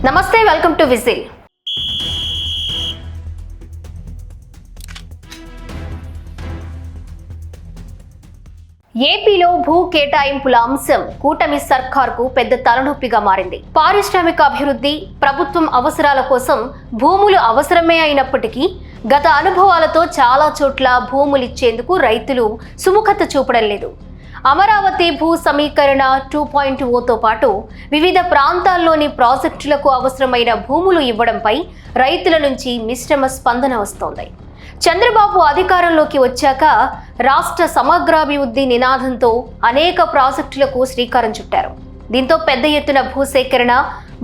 నమస్తే, welcome to whistle. ఏపీలో భూ కేటాయింపుల అంశం కూటమి సర్కార్కు పెద్ద తలనొప్పిగా మారింది. పారిశ్రామిక అభివృద్ధి, ప్రభుత్వం అవసరాల కోసం భూములు అవసరమే అయినప్పటికీ గత అనుభవాలతో చాలా చోట్ల భూములిచ్చేందుకు రైతులు సుముఖత చూపడం లేదు. అమరావతి భూ సమీకరణ 2.0తో పాటు వివిధ ప్రాంతాల్లోని ప్రాజెక్టులకు అవసరమైన భూములు ఇవ్వడంపై రైతుల నుంచి మిశ్రమ స్పందన వస్తోంది. చంద్రబాబు అధికారంలోకి వచ్చాక రాష్ట్ర సమగ్రాభివృద్ధి నినాదంతో అనేక ప్రాజెక్టులకు శ్రీకారం చుట్టారు. దీంతో పెద్ద ఎత్తున భూసేకరణ,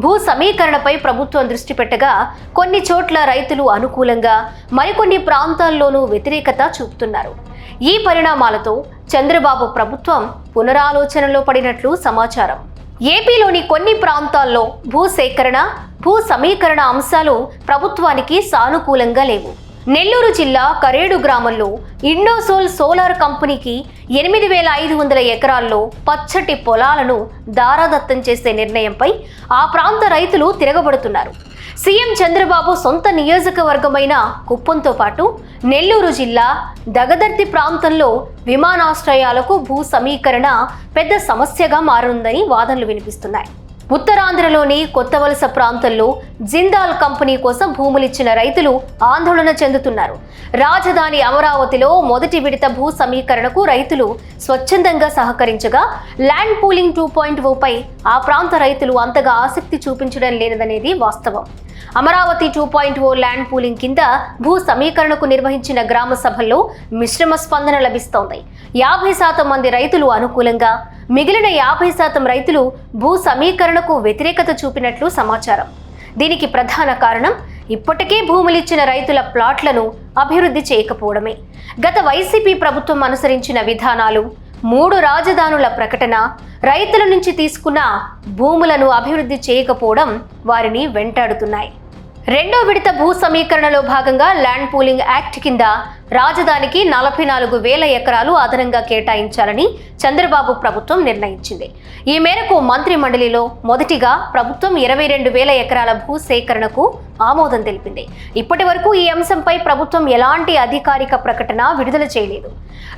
భూ సమీకరణపై ప్రభుత్వం దృష్టి పెట్టగా కొన్ని చోట్ల రైతులు అనుకూలంగా, మరికొన్ని ప్రాంతాల్లోనూ వ్యతిరేకత చూపుతున్నారు. ఈ పరిణామాలతో చంద్రబాబు ప్రభుత్వం పునరాలోచనలో పడినట్లు సమాచారం. ఏపీలోని కొన్ని ప్రాంతాల్లో భూసేకరణ, భూ సమీకరణ అంశాలు ప్రభుత్వానికి సానుకూలంగా లేవు. నెల్లూరు జిల్లా కరేడు గ్రామంలో ఇండోసోల్ సోలార్ కంపెనీకి 8,500 ఎకరాల్లో పచ్చటి పొలాలను దారాదత్తం చేసే నిర్ణయంపై ఆ ప్రాంత రైతులు తిరగబడుతున్నారు. సీఎం చంద్రబాబు సొంత నియోజకవర్గమైన కుప్పంతో పాటు నెల్లూరు జిల్లా దగదర్తి ప్రాంతంలో విమానాశ్రయాలకు భూ సమీకరణ పెద్ద సమస్యగా మారుందని వాదనలు వినిపిస్తున్నాయి. ఉత్తరాంధ్రలోని కొత్తవలస ప్రాంతంలో జిందాల్ కంపెనీ కోసం భూములిచ్చిన రైతులు ఆందోళన చెందుతున్నారు. రాజధాని అమరావతిలో మొదటి విడత భూ సమీకరణకు రైతులు స్వచ్ఛందంగా సహకరించగా ల్యాండ్ పూలింగ్ 2.0పై ఆ ప్రాంత రైతులు అంతగా ఆసక్తి చూపించడం లేదనేది వాస్తవం. అమరావతి 2.0 ల్యాండ్ పూలింగ్ కింద భూ సమీకరణకు నిర్వహించిన గ్రామ సభల్లో మిశ్రమ స్పందన లభిస్తోంది. 50% మంది రైతులు అనుకూలంగా, మిగిలిన 50% రైతులు భూ సమీకరణకు వ్యతిరేకత చూపినట్లు సమాచారం. దీనికి ప్రధాన కారణం ఇప్పటికే భూములిచ్చిన రైతుల ప్లాట్లను అభివృద్ధి చేయకపోవడమే. గత వైసీపీ ప్రభుత్వం అనుసరించిన విధానాలు, 3 రాజధానుల ప్రకటన, రైతుల నుంచి తీసుకున్న భూములను అభివృద్ధి చేయకపోవడం వారిని వెంటాడుతున్నాయి. రెండో విడత భూ సమీకరణలో భాగంగా ల్యాండ్ పూలింగ్ యాక్ట్ కింద రాజధానికి 44,000 ఎకరాలు అదనంగా కేటాయించాలని చంద్రబాబు ప్రభుత్వం నిర్ణయించింది. ఈ మేరకు మంత్రి మండలిలో మొదటిగా ప్రభుత్వం 22,000 ఎకరాల భూ సేకరణకు ఆమోదం తెలిపింది. ఇప్పటి వరకు ఈ అంశంపై ప్రభుత్వం ఎలాంటి అధికారిక ప్రకటన విడుదల చేయలేదు.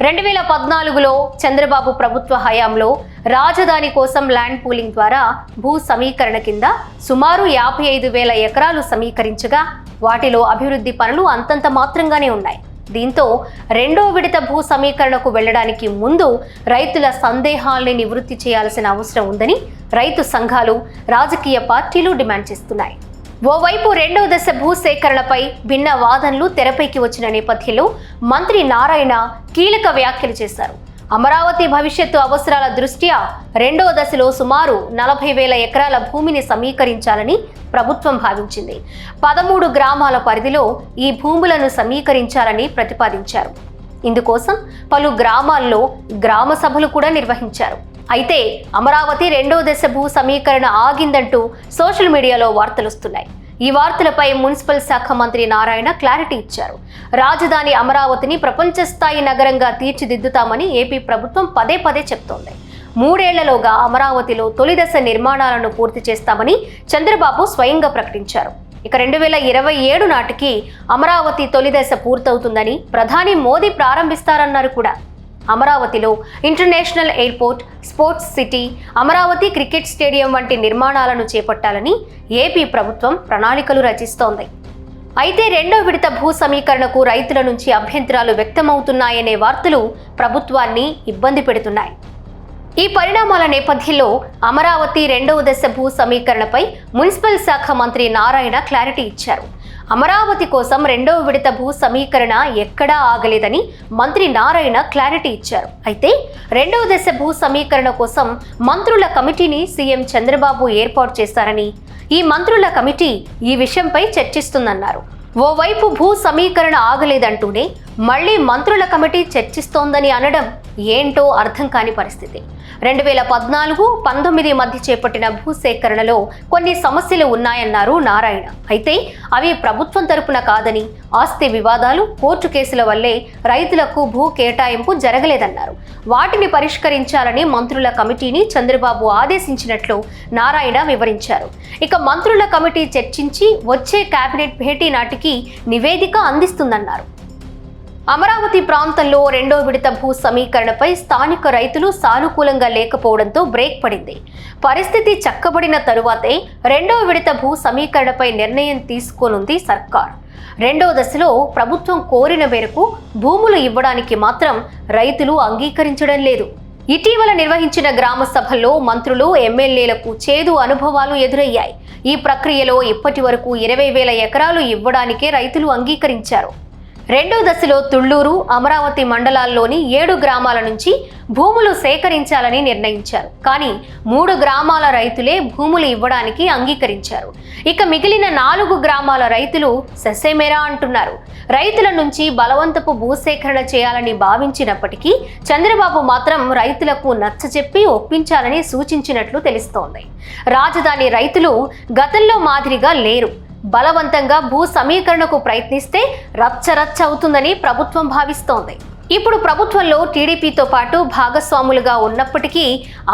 2014లో చంద్రబాబు ప్రభుత్వ హయాంలో రాజధాని కోసం ల్యాండ్ పూలింగ్ ద్వారా భూ సమీకరణ కింద సుమారు 55,000 ఎకరాలు సమీకరించగా వాటిలో అభివృద్ధి పనులు అంతంత మాత్రంగానే ఉన్నాయి. దీంతో రెండో విడత భూ సమీకరణకు వెళ్లడానికి ముందు రైతుల సందేహాల్ని నివృత్తి చేయాల్సిన అవసరం ఉందని రైతు సంఘాలు, రాజకీయ పార్టీలు డిమాండ్ చేస్తున్నాయి. ఓవైపు రెండో దశ భూ సేకరణపై భిన్న వాదనలు తెరపైకి వచ్చిన నేపథ్యంలో మంత్రి నారాయణ కీలక వ్యాఖ్యలు చేశారు. అమరావతి భవిష్యత్తు అవసరాల దృష్ట్యా రెండో దశలో సుమారు 40,000 ఎకరాల భూమిని సమీకరించాలని ప్రభుత్వం భావించింది. 13 గ్రామాల పరిధిలో ఈ భూములను సమీకరించాలని ప్రతిపాదించారు. ఇందుకోసం పలు గ్రామాల్లో గ్రామ సభలు కూడా నిర్వహించారు. అయితే అమరావతి రెండో దశ భూ సమీకరణ ఆగిందంటూ సోషల్ మీడియాలో వార్తలు వస్తున్నాయి. ఈ వార్తలపై మున్సిపల్ శాఖ మంత్రి నారాయణ క్లారిటీ ఇచ్చారు. రాజధాని అమరావతిని ప్రపంచ స్థాయి నగరంగా తీర్చిదిద్దుతామని ఏపీ ప్రభుత్వం పదే పదే చెప్తోంది. 3 ఏళ్లలోగా అమరావతిలో తొలి దశ నిర్మాణాలను పూర్తి చేస్తామని చంద్రబాబు స్వయంగా ప్రకటించారు. ఇక 2027 నాటికి అమరావతి తొలి దశ పూర్తవుతుందని ప్రధాని మోదీ ప్రారంభిస్తారన్నారు కూడా. అమరావతిలో international airport, sports city, Amaravati cricket stadium వంటి నిర్మాణాలను చేపట్టాలని ఏపీ ప్రభుత్వం ప్రణాళికలు రచిస్తోంది. అయితే రెండో విడత భూ సమీకరణకు రైతుల నుంచి అభ్యంతరాలు వ్యక్తమవుతున్నాయనే వార్తలు ప్రభుత్వాన్ని ఇబ్బంది పెడుతున్నాయి. ఈ పరిణామాల నేపథ్యంలో అమరావతి రెండవ దశ భూ సమీకరణపై మున్సిపల్ శాఖ మంత్రి నారాయణ క్లారిటీ ఇచ్చారు. అమరావతి కోసం రెండవ విడత భూ సమీకరణ ఎక్కడా ఆగలేదని మంత్రి నారాయణ క్లారిటీ ఇచ్చారు. అయితే రెండవ దశ భూ సమీకరణ కోసం మంత్రుల కమిటీని సీఎం చంద్రబాబు ఏర్పాటు చేశారని, ఈ మంత్రుల కమిటీ ఈ విషయంపై చర్చిస్తుందన్నారు. ఓవైపు భూ సమీకరణ ఆగలేదంటూనే మళ్లీ మంత్రుల కమిటీ చర్చిస్తోందని అనడం ఏంటో అర్థం కాని పరిస్థితి. 2014-19 మధ్య చేపట్టిన భూసేకరణలో కొన్ని సమస్యలు ఉన్నాయన్నారు నారాయణ. అయితే అవి ప్రభుత్వం తరపున కాదని, ఆస్తి వివాదాలు, కోర్టు కేసుల వల్లే రైతులకు భూ కేటాయింపు జరగలేదన్నారు. వాటిని పరిష్కరించాలని మంత్రుల కమిటీని చంద్రబాబు ఆదేశించినట్లు నారాయణ వివరించారు. ఇక మంత్రుల కమిటీ చర్చించి వచ్చే కేబినెట్ భేటీ నాటికి నివేదిక అందిస్తుందన్నారు. అమరావతి ప్రాంతంలో రెండో విడత భూ సమీకరణపై స్థానిక రైతులు సానుకూలంగా లేకపోవడంతో బ్రేక్ పడింది. పరిస్థితి చక్కబడిన తరువాతే రెండో విడత భూ సమీకరణపై నిర్ణయం తీసుకోనుంది సర్కార్. రెండో దశలో ప్రభుత్వం కోరిన మేరకు భూములు ఇవ్వడానికి మాత్రం రైతులు అంగీకరించడం లేదు. ఇటీవల నిర్వహించిన గ్రామ సభల్లో మంత్రులు, ఎమ్మెల్యేలకు చేదు అనుభవాలు ఎదురయ్యాయి. ఈ ప్రక్రియలో ఇప్పటి వరకు 20,000 ఎకరాలు ఇవ్వడానికే రైతులు అంగీకరించారు. రెండో దశలో తుళ్లూరు, అమరావతి మండలాల్లోని 7 గ్రామాల నుంచి భూములు సేకరించాలని నిర్ణయించారు. కానీ 3 గ్రామాల రైతులే భూములు ఇవ్వడానికి అంగీకరించారు. ఇక మిగిలిన 4 గ్రామాల రైతులు ససేమేరా అంటున్నారు. రైతుల నుంచి బలవంతపు భూసేకరణ చేయాలని భావించినప్పటికీ చంద్రబాబు మాత్రం రైతులకు నచ్చజెప్పి ఒప్పించాలని సూచించినట్లు తెలుస్తోంది. రాజధాని రైతులు గతంలో మాదిరిగా లేరు. బలవంతంగా భూ సమీకరణకు ప్రయత్నిస్తే రచ్చరచ్చ అవుతుందని ప్రభుత్వం భావిస్తోంది. ఇప్పుడు ప్రభుత్వంలో టీడీపీతో పాటు భాగస్వాములుగా ఉన్నప్పటికీ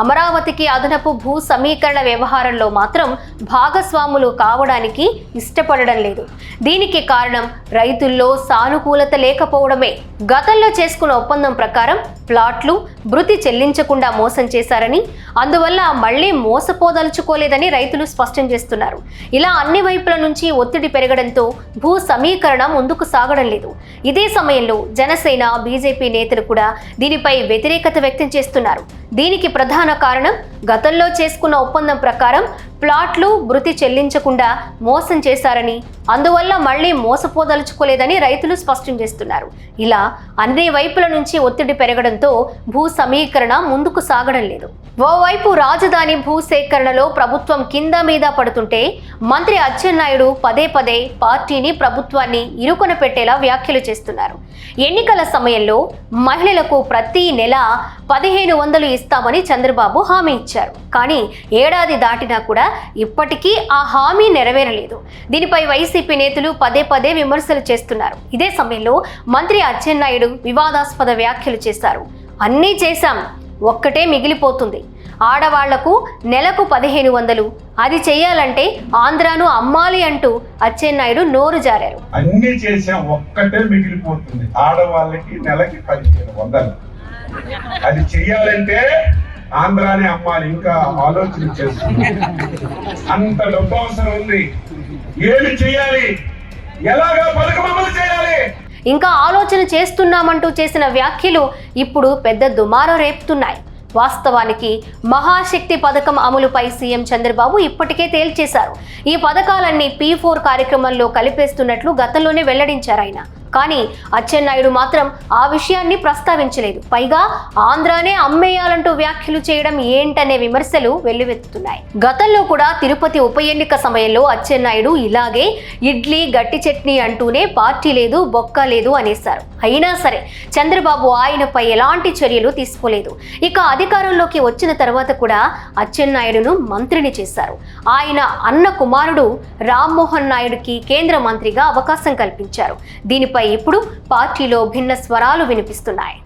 అమరావతికి అదనపు భూ సమీకరణ వ్యవహారంలో మాత్రం భాగస్వాములు కావడానికి ఇష్టపడడం లేదు. దీనికి కారణం రైతుల్లో సానుకూలత లేకపోవడమే. గతంలో చేసుకున్న ఒప్పందం ప్రకారం ప్లాట్లు భృతి చెల్లించకుండా మోసం చేశారని, అందువల్ల మళ్లీ మోసపోదలుచుకోలేదని రైతులు స్పష్టం చేస్తున్నారు. ఇలా అన్ని వైపుల నుంచి ఒత్తిడి పెరగడంతో భూ సమీకరణ ముందుకు సాగడం లేదు. ఇదే సమయంలో జనసేన, బీజేపీ నేతలు కూడా దీనిపై వ్యతిరేకత వ్యక్తం చేస్తున్నారు. దీనికి ప్రధాన కారణం గతంలో చేసుకున్న ఒప్పందం ప్రకారం ప్లాట్లు భృతి చెల్లించకుండా మోసం చేశారని, అందువల్ల మళ్లీ మోసపోదలుచుకోలేదని రైతులు స్పష్టం చేస్తున్నారు. ఇలా అన్ని వైపుల నుంచి ఒత్తిడి పెరగడంతో భూ సమీకరణ ముందుకు సాగడం లేదు. ఓవైపు రాజధాని భూసేకరణలో ప్రభుత్వం కింద మీద పడుతుంటే మంత్రి అచ్చెన్నాయుడు పదే పదే పార్టీని, ప్రభుత్వాన్ని ఇరుకున పెట్టేలా వ్యాఖ్యలు చేస్తున్నారు. ఎన్నికల సమయంలో మహిళలకు ప్రతి నెల 1,500 ఇస్తామని చంద్రబాబు హామీ ఇచ్చారు. కానీ ఏడాది దాటినా కూడా ఇప్పటికీ ఆ హామీ నెరవేరలేదు. దీనిపై వైసీపీ నేతలు పదే పదే విమర్శలు చేస్తున్నారు. ఇదే సమయంలో మంత్రి అచ్చెన్నాయుడు వివాదాస్పద వ్యాఖ్యలు చేశారు. అన్నీ చేశాం, ఒక్కటే మిగిలిపోతుంది. ఆడవాళ్లకు నెలకు 1,500, అది చెయ్యాలంటే ఆంధ్రాను అమ్మాలి అంటూ అచ్చెన్నాయుడు నోరు జారారు. అన్ని చేసాం, ఒక్కటే మిగిలిపోతుంది. ఆడవాళ్ళకి నెలకి 1,500, అది చెయ్యాలంటే ఆంధ్రానే అమ్మాలి. ఇంకా ఆలోచన చేస్తుంది. అంత డబ్బు అవసరం ఉంది. ఏమి చెయ్యాలి, ఎలాగా పథకం అమలు చేయాలి, ఇంకా ఆలోచన చేస్తున్నామంటూ చేసిన వ్యాఖ్యలు ఇప్పుడు పెద్ద దుమారం రేపుతున్నాయి. వాస్తవానికి మహాశక్తి పథకం అమలుపై సీఎం చంద్రబాబు ఇప్పటికే తేల్చేశారు. ఈ పథకాలన్నీ P4 కార్యక్రమంలో కలిపేస్తున్నట్లు గతంలోనే వెల్లడించారు ఆయన. కానీ అచ్చెన్నాయుడు మాత్రం ఆ విషయాన్ని ప్రస్తావించలేదు. పైగా ఆంధ్రానే అమ్మేయాలంటూ వ్యాఖ్యలు చేయడం ఏంటనే విమర్శలు వెల్లువెత్తుతున్నాయి. గతంలో కూడా తిరుపతి ఉప ఎన్నిక సమయంలో అచ్చెన్నాయుడు ఇలాగే ఇడ్లీ గట్టి చట్నీ అంటూనే పార్టీ లేదు, బొక్క లేదు అనేశారు. అయినా సరే చంద్రబాబు ఆయనపై ఎలాంటి చర్యలు తీసుకోలేదు. ఇక అధికారంలోకి వచ్చిన తర్వాత కూడా అచ్చెన్నాయుడును మంత్రిని చేశారు. ఆయన అన్న కుమారుడు రామ్మోహన్ నాయుడుకి కేంద్ర మంత్రిగా అవకాశం కల్పించారు. దీనిపై ఇప్పుడు పార్టీలో భిన్న స్వరాలు వినిపిస్తున్నాయి.